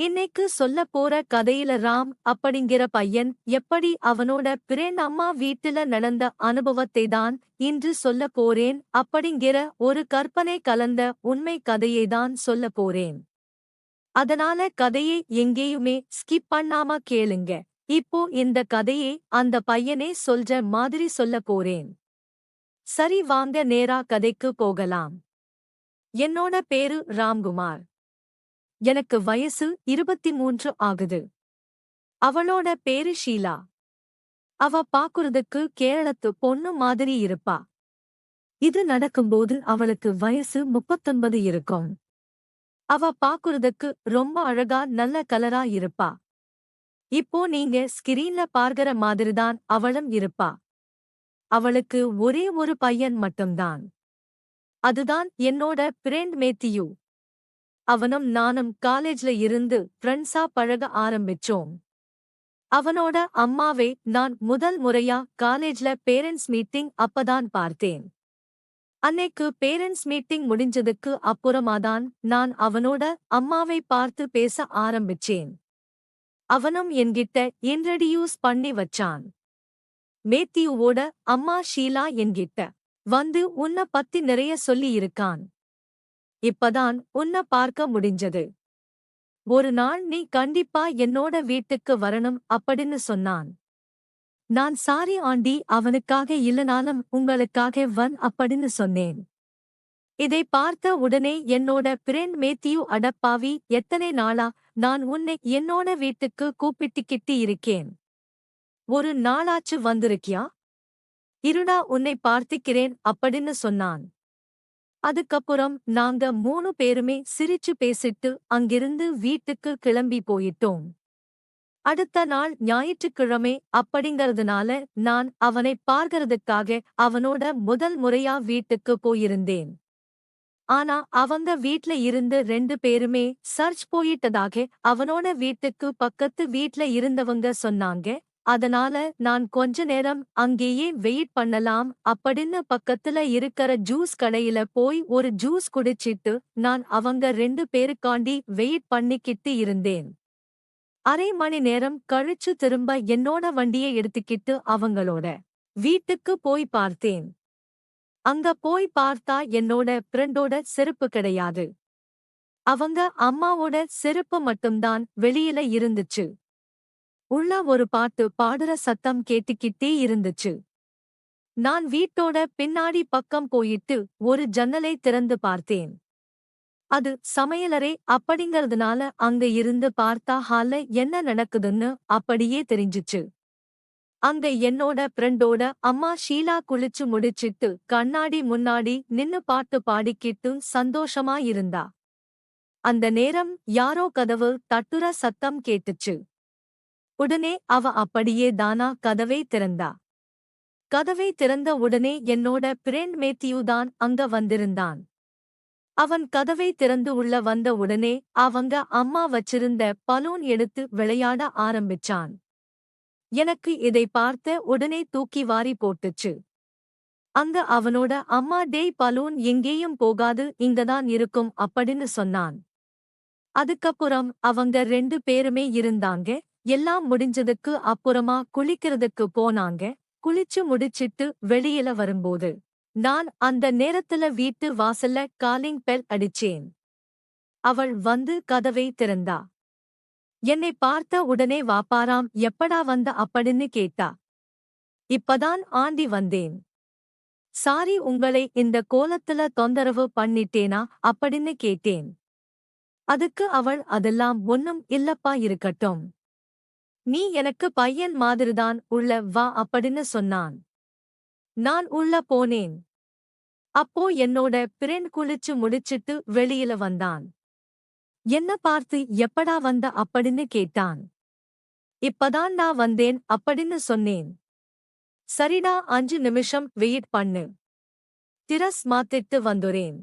இன்னைக்கு சொல்லப் போற கதையில ராம் அப்படிங்கிற பையன் எப்படி அவனோட பிரேன் அம்மா வீட்டுல நடந்த அனுபவத்தை தான் இன்று சொல்லப் போறேன். அப்படிங்கிற ஒரு கற்பனை கலந்த உண்மை கதையை தான் சொல்லப் போறேன். அதனால கதையை எங்கேயுமே ஸ்கிப் பண்ணாம கேளுங்க. இப்போ இந்த கதையை அந்த பையனே சொல்ற மாதிரி சொல்லப் போறேன். சரி, வாங்க நேரா கதைக்கு போகலாம். என்னோட பேரு ராம்குமார். எனக்கு வயசு 23 ஆகுது. அவளோட பேரு ஷீலா. அவ பாக்குறதுக்கு கேரளத்து பொண்ணு மாதிரி இருப்பா. இது நடக்கும்போது அவளுக்கு வயசு 39 இருக்கும். அவ பாக்குறதுக்கு ரொம்ப அழகா நல்ல கலரா இருப்பா. இப்போ நீங்க ஸ்கிரீன்ல பார்க்கிற மாதிரிதான் அவளும் இருப்பா. அவளுக்கு ஒரே ஒரு பையன் மட்டும்தான். அதுதான் என்னோட ஃப்ரெண்ட் மேத்யூ. அவனும் நானும் காலேஜ்ல இருந்து ஃப்ரெண்ட்ஸா பழக ஆரம்பிச்சோம். அவனோட அம்மாவை நான் முதல் முறையா காலேஜ்ல பேரண்ட்ஸ் மீட்டிங் அப்பதான் பார்த்தேன். அன்னைக்கு பேரண்ட்ஸ் மீட்டிங் முடிஞ்சதுக்கு அப்புறமாதான் நான் அவனோட அம்மாவை பார்த்து பேச ஆரம்பிச்சேன். அவனும் என்கிட்ட இன்ட்ரடியூஸ் பண்ணி வச்சான். மேத்யூவோட அம்மா ஷீலா என்கிட்ட வந்து உன்ன பத்தி நிறைய சொல்லி இருக்கான். இப்பதான் உன்ன பார்க்க முடிஞ்சது. ஒரு நாள் நீ கண்டிப்பா என்னோட வீட்டுக்கு வரணும் அப்படின்னு சொன்னான். நான் சாரி ஆண்டி, அவனுக்காக இல்லனாலும் உங்களுக்காக அப்படின்னு சொன்னேன். இதை பார்த்த உடனே என்னோட ஃப்ரெண்ட் மேத்யூ, அடப்பாவி, எத்தனை நாளா நான் உன்னை என்னோட வீட்டுக்கு கூப்பிட்டுக்கிட்டு இருக்கேன். ஒரு நாளாச்சு வந்திருக்கியா? இருடா உன்னை பார்த்துக்கிறேன் அப்படின்னு சொன்னான். அதுக்கப்புறம் நாங்க 3 பேருமே சிரிச்சு பேசிட்டு அங்கிருந்து வீட்டுக்கு கிளம்பி போயிட்டோம். அடுத்த நாள் ஞாயிற்றுக்கிழமை அப்படிங்கறதுனால நான் அவனை பார்க்கறதுக்காக அவனோட முதல் முறையா வீட்டுக்கு போயிருந்தேன். ஆனா அவங்க வீட்ல இருந்து 2 பேருமே சர்ச் போயிட்டதாக அவனோட வீட்டுக்கு பக்கத்து வீட்ல இருந்தவங்க சொன்னாங்க. அதனால நான் கொஞ்ச நேரம் அங்கேயே வெயிட் பண்ணலாம் அப்படின்னு பக்கத்துல இருக்கற ஜூஸ் கடையில போய் ஒரு ஜூஸ் குடிச்சிட்டு நான் அவங்க 2 பேருக்காண்டி வெயிட் பண்ணிக்கிட்டு இருந்தேன். அரை மணி நேரம் கழிச்சு திரும்ப என்னோட வண்டியை எடுத்துக்கிட்டு அவங்களோட வீட்டுக்கு போய் பார்த்தேன். அங்க போய் பார்த்தா என்னோட ஃப்ரெண்டோட செருப்பு கிடையாது. அவங்க அம்மாவோட செருப்பு மட்டும்தான் வெளியில இருந்துச்சு. உள்ள ஒரு பாட்டு பாடுற சத்தம் கேட்டுக்கிட்டே இருந்துச்சு. நான் வீட்டோட பின்னாடி பக்கம் போயிட்டு ஒரு ஜன்னலை திறந்து பார்த்தேன். அது சமையலறை அப்படிங்கறதுனால அங்க இருந்து பார்த்தா ஹால்ல என்ன நடக்குதுன்னு அப்படியே தெரிஞ்சுச்சு. அங்க என்னோட ஃப்ரெண்டோட அம்மா ஷீலா குளிச்சு முடிச்சிட்டு கண்ணாடி முன்னாடி நின்னு பாட்டு பாடிக்கிட்டு சந்தோஷமா இருந்தா. அந்த நேரம் யாரோ கதவு தட்டுற சத்தம் கேட்டுச்சு. உடனே அவ அப்படியே தானா கதவை திறந்தா. கதவை திறந்த உடனே என்னோட ஃப்ரெண்ட் மேத்யூ தான் அங்க வந்திருந்தான். அவன் கதவை திறந்து உள்ள வந்த உடனே அவங்க அம்மா வச்சிருந்த பலூன் எடுத்து விளையாட ஆரம்பிச்சான். எனக்கு இதை பார்த்த உடனே தூக்கி வாரி போட்டுச்சு. அங்க அவனோட அம்மா, டேய், பலூன் எங்கேயும் போகாது, இங்கதான் இருக்கும் அப்படின்னு சொன்னான். அதுக்கப்புறம் அவங்க 2 பேருமே இருந்தாங்க. எல்லாம் முடிஞ்சதுக்கு அப்புறமா குளிக்கிறதுக்கு போனாங்க. குளிச்சு முடிச்சிட்டு வெளியில வரும்போது நான் அந்த நேரத்துல வீட்டு வாசல்ல காலிங் பெல் அடிச்சேன். அவள் வந்து கதவை திறந்தா. என்னை பார்த்த உடனே வாப்பாராம், எப்படா வந்த அப்படின்னு கேட்டா. இப்பதான் ஆண்டி வந்தேன். சாரி, உங்களை இந்த கோலத்துல தொந்தரவு பண்ணிட்டேனா அப்படின்னு கேட்டேன். அதுக்கு அவள், அதெல்லாம் ஒண்ணும் இல்லப்பா, இருக்கட்டும். நீ எனக்கு பையன் மாதிரிதான், உள்ள வா அப்படின்னு சொன்னான். நான் உள்ள போனேன். அப்போ என்னோட ஃப்ரெண்ட் குளிச்சு முடிச்சிட்டு வெளியில வந்தான். என்ன பார்த்து எப்படா வந்த அப்படின்னு கேட்டான். இப்பதான் நான் வந்தேன் அப்படின்னு சொன்னேன். சரிடா, 5 நிமிஷம் வெயிட் பண்ணு. டிரஸ் மாத்திட்டு வந்துறேன்.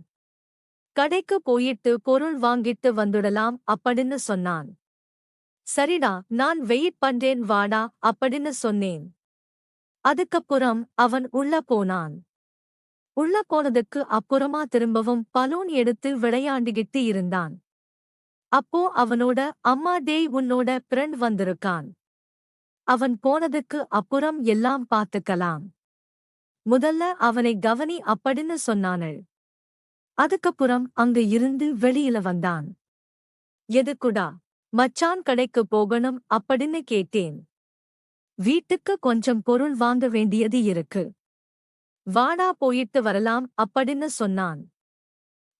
கடைக்கு போயிட்டு பொருள் வாங்கிட்டு வந்துடலாம் அப்படின்னு சொன்னான். சரிடா, நான் வெயிட் பண்றேன், வாடா அப்படின்னு சொன்னேன். அதுக்கப்புறம் அவன் உள்ள போனான். உள்ள போனதுக்கு அப்புறமா திரும்பவும் பலூன் எடுத்து விளையாண்டுகிட்டு இருந்தான். அப்போ அவனோட அம்மா டேய் உன்னோட ஃப்ரெண்ட் வந்திருக்கான். அவன் போனதுக்கு அப்புறம் எல்லாம் பாத்துக்கலாம். முதல்ல அவனை கவனி அப்படின்னு சொன்னானள். அதுக்கப்புறம் அங்க இருந்து வெளியில வந்தான். எதுக்குடா மச்சான் கடைக்கு போகணும் அப்படின்னு கேட்டேன். வீட்டுக்கு கொஞ்சம் பொருள் வாங்க வேண்டியது இருக்கு. வாடா போயிட்டு வரலாம் அப்படின்னு சொன்னான்.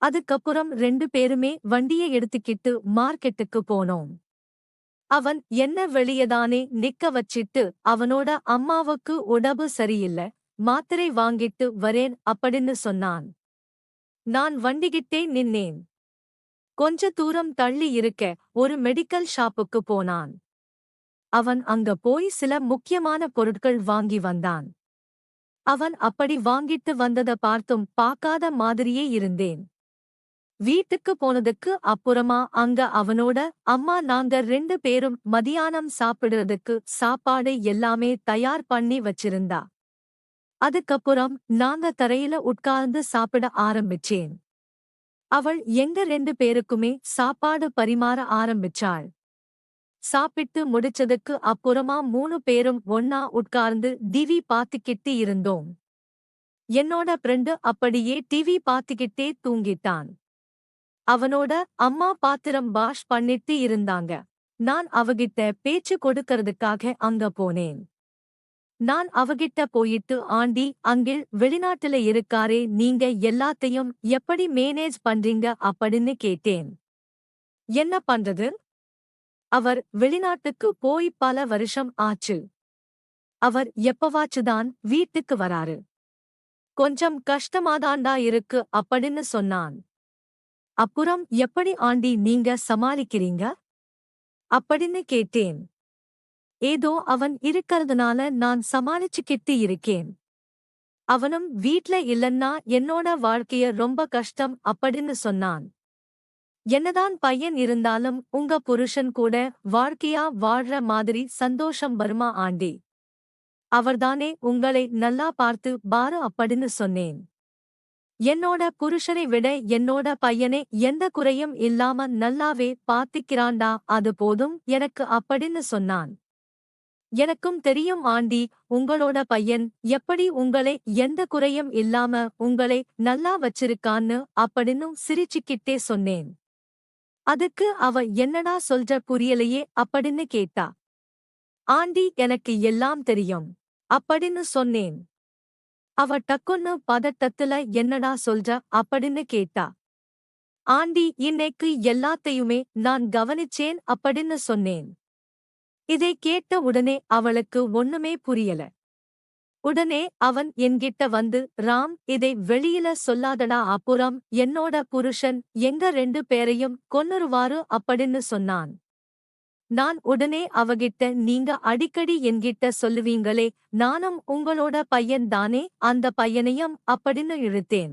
அதுக்கப்புறம் 2 பேருமே வண்டியை எடுத்துக்கிட்டு மார்க்கெட்டுக்கு போனோம். அவன் என்ன வெளியதானே நிக்க வச்சிட்டு அவனோட அம்மாவுக்கு உடம்பு சரியில்ல, மாத்திரை வாங்கிட்டு வரேன் அப்படின்னு சொன்னான். நான் வண்டிகிட்டே நின்னேன். கொஞ்ச தூரம் தள்ளி இருக்க ஒரு மெடிக்கல் ஷாப்புக்கு போனான். அவன் அங்க போய் சில முக்கியமான பொருட்கள் வாங்கி வந்தான். அவன் அப்படி வாங்கிட்டு வந்தத பார்த்தும் பார்க்காத மாதிரியே இருந்தேன். வீட்டுக்கு போனதுக்கு அப்புறமா அங்க அவனோட அம்மா நாங்க 2 பேரும் மதியானம் சாப்பிடுறதுக்கு சாப்பாடு எல்லாமே தயார் பண்ணி வச்சிருந்தா. அதுக்கப்புறம் நாங்க தரையில உட்கார்ந்து சாப்பிட ஆரம்பிச்சேன். அவள் எங்க 2 பேருக்குமே சாப்பாடு பரிமாற ஆரம்பிச்சாள். சாப்பிட்டு முடிச்சதுக்கு அப்புறமா 3 பேரும் ஒன்னா உட்கார்ந்து டிவி பாத்துக்கிட்டு இருந்தோம். என்னோட ஃப்ரெண்டு அப்படியே டிவி பாத்துக்கிட்டே தூங்கிட்டான். அவனோட அம்மா பாத்திரம் வாஷ் பண்ணிட்டு இருந்தாங்க. நான் அவகிட்ட பேச்சு கொடுக்கறதுக்காக அங்க போனேன். நான் அவகிட்ட போயிட்டு ஆண்டி அங்கிள் வெளிநாட்டுல இருக்காரே நீங்க எல்லாத்தையும் எப்படி மேனேஜ் பண்றீங்க அப்படின்னு கேட்டேன். என்ன பண்றது? அவர் வெளிநாட்டுக்கு போய் பல வருஷம் ஆச்சு. அவர் எப்பவாச்சுதான் வீட்டுக்கு வராரு. கொஞ்சம் கஷ்டமாதாண்டா இருக்கு அப்படின்னு சொன்னான். அப்புறம் எப்படி ஆண்டி நீங்க சமாளிக்கிறீங்க? அப்படின்னு கேட்டேன். ஏதோ அவன் இருக்கறதுனால நான் சமாளிச்சுக்கிட்டு இருக்கேன். அவனும் வீட்ல இல்லன்னா என்னோட வாழ்க்கைய ரொம்ப கஷ்டம் அப்படின்னு சொன்னான். என்னதான் பையன் இருந்தாலும் உங்க புருஷன் கூட வாழ்க்கையா வாழ்ற மாதிரி சந்தோஷம் வருமா ஆண்டி? அவர்தானே உங்களை நல்லா பார்த்து பாரு அப்படின்னு சொன்னேன். என்னோட புருஷனை விட என்னோட பையனை எந்த குறையும் இல்லாம நல்லாவே பாத்துக்கிறான்டா அது போதும் எனக்கு அப்படின்னு சொன்னான். எனக்கும் தெரியும் ஆண்டி உங்களோட பையன் எப்படி உங்களை எந்த குறையும் இல்லாம உங்களை நல்லா வச்சிருக்கான்னு அப்படின்னு சிரிச்சுக்கிட்டே சொன்னேன். அதுக்கு அவ என்னடா சொல்ற புரியலையே அப்படின்னு கேட்டா. ஆண்டி எனக்கு எல்லாம் தெரியும் அப்படின்னு சொன்னேன். அவ டக்குன்னு பதட்டத்துல என்னடா சொல்ற அப்படின்னு கேட்டா. ஆண்டி இன்னைக்கு எல்லாத்தையுமே நான் கவனிச்சேன் அப்படின்னு சொன்னேன். இதை கேட்ட உடனே அவளுக்கு ஒண்ணுமே புரியல. உடனே அவன் என்கிட்ட வந்து ராம் இதை வெளியில சொல்லாதடா அப்புறம் என்னோட புருஷன் எங்க 2 பேரையும் கொன்னுருவாரு அப்படின்னு சொன்னான். நான் உடனே அவகிட்ட நீங்க அடிக்கடி என்கிட்ட சொல்லுவீங்களே நானும் உங்களோட பையன் தானே அந்த பையனையும் அப்படின்னு இழுத்தேன்.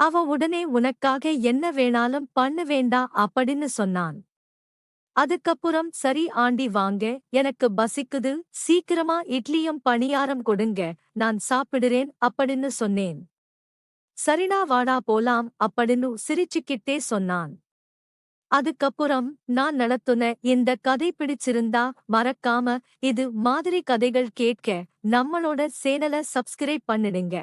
அவ உடனே உனக்காக என்ன வேணாலும் பண்ணுவேண்டா அப்படின்னு சொன்னான். அதுக்கப்புறம் சரி ஆண்டி வாங்க எனக்கு பசிக்குது சீக்கிரமா இட்லியும் பணியாரம் கொடுங்க நான் சாப்பிடுறேன் அப்படின்னு சொன்னேன். சரிடா வாடா போலாம் அப்படின்னு சிரிச்சுக்கிட்டே சொன்னான். அதுக்கப்புறம் நான் நடத்துன இந்த கதை பிடிச்சிருந்தா மறக்காம இது மாதிரி கதைகள் கேட்க நம்மளோட சேனலை சப்ஸ்கிரைப் பண்ணிடுங்க.